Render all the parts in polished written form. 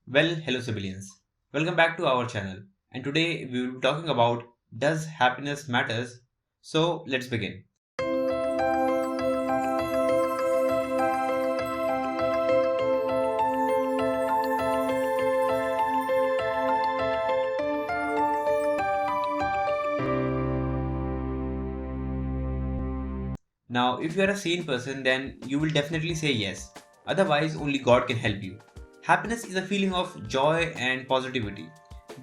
Well, hello civilians. Welcome back to our channel. And today we will be talking about does happiness matters? So let's begin. Now, if you are a sane person, then you will definitely say yes. Otherwise, only God can help you. Happiness is a feeling of joy and positivity.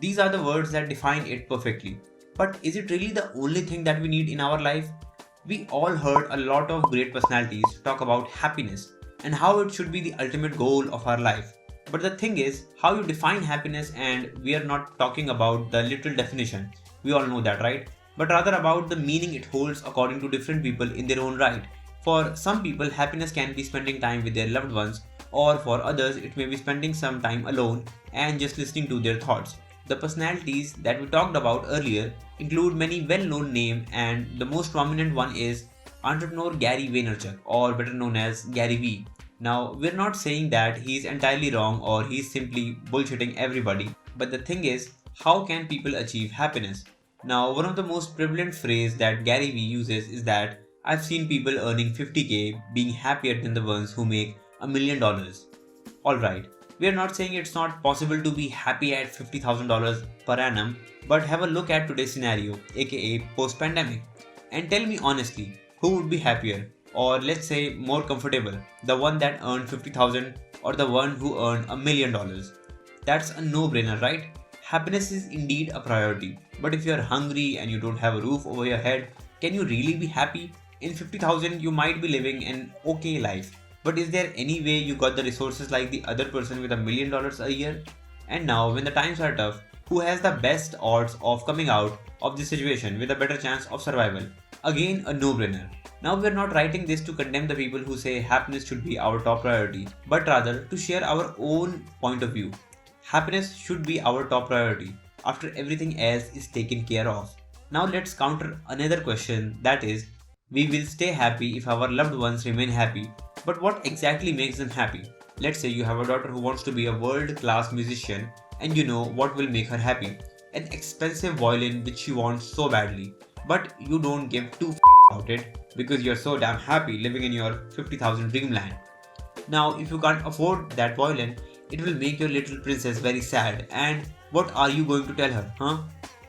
These are the words that define it perfectly. But is it really the only thing that we need in our life? We all heard a lot of great personalities talk about happiness and how it should be the ultimate goal of our life. But the thing is, how you define happiness, and we are not talking about the literal definition. We all know that, right? But rather about the meaning it holds according to different people in their own right. For some people, happiness can be spending time with their loved ones, or for others, it may be spending some time alone and just listening to their thoughts. The personalities that we talked about earlier include many well-known names, and the most prominent one is entrepreneur Gary Vaynerchuk, or better known as Gary V. Now, we're not saying that he's entirely wrong or he's simply bullshitting everybody, but the thing is, how can people achieve happiness? Now, one of the most prevalent phrase that Gary Vee uses is that I've seen people earning 50k being happier than the ones who make $1 million. Alright, we are not saying it's not possible to be happy at $50,000 per annum, but have a look at today's scenario, aka post pandemic, and tell me honestly, who would be happier, or let's say more comfortable, the one that earned 50,000 or the one who earned $1 million? That's a no brainer, right? Happiness is indeed a priority, but if you're hungry and you don't have a roof over your head, can you really be happy? In 50,000, you might be living an okay life, but is there any way you got the resources like the other person with $1 million a year? And now, when the times are tough, who has the best odds of coming out of this situation with a better chance of survival? Again, a no brainer. Now, we're not writing this to condemn the people who say happiness should be our top priority, but rather to share our own point of view. Happiness should be our top priority after everything else is taken care of. Now, let's counter another question, that is, we will stay happy if our loved ones remain happy, but what exactly makes them happy? Let's say you have a daughter who wants to be a world class musician, and you know what will make her happy: an expensive violin which she wants so badly, but you don't give about it because you're so damn happy living in your 50,000 dreamland. Now, if you can't afford that violin, it will make your little princess very sad. And what are you going to tell her, huh?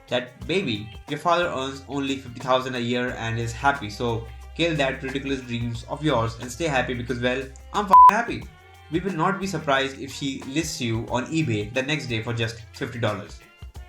That baby, your father earns only 50,000 a year and is happy, so kill that ridiculous dreams of yours and stay happy because, well, I'm happy. We will not be surprised if she lists you on eBay the next day for just $50.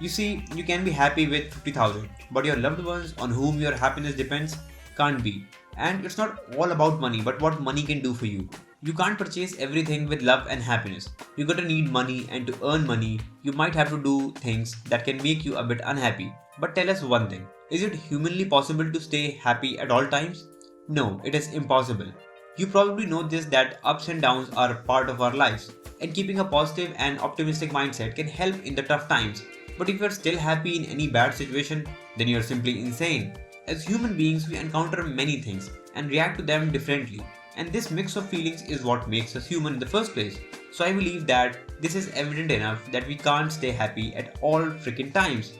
You see, you can be happy with 50,000, but your loved ones on whom your happiness depends can't be. And it's not all about money, but what money can do for you. You can't purchase everything with love and happiness. You're gonna need money, and to earn money, you might have to do things that can make you a bit unhappy. But tell us one thing, is it humanly possible to stay happy at all times? No, it is impossible. You probably know this, that ups and downs are part of our lives, and keeping a positive and optimistic mindset can help in the tough times. But if you're still happy in any bad situation, then you're simply insane. As human beings, we encounter many things and react to them differently, and this mix of feelings is what makes us human in the first place. So I believe that this is evident enough that we can't stay happy at all freaking times.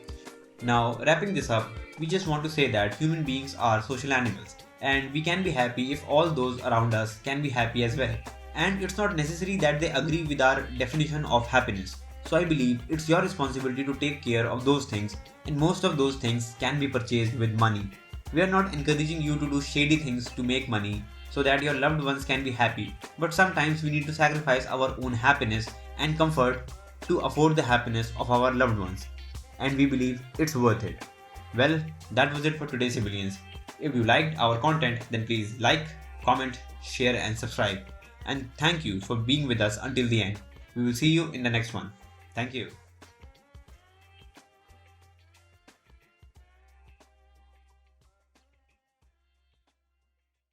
Now, wrapping this up, we just want to say that human beings are social animals, and we can be happy if all those around us can be happy as well. And it's not necessary that they agree with our definition of happiness. So I believe it's your responsibility to take care of those things, and most of those things can be purchased with money. We are not encouraging you to do shady things to make money so that your loved ones can be happy, but sometimes we need to sacrifice our own happiness and comfort to afford the happiness of our loved ones, and we believe it's worth it. Well, that was it for today, civilians. If you liked our content, then please like, comment, share, and subscribe. And thank you for being with us until the end. We will see you in the next one. Thank you.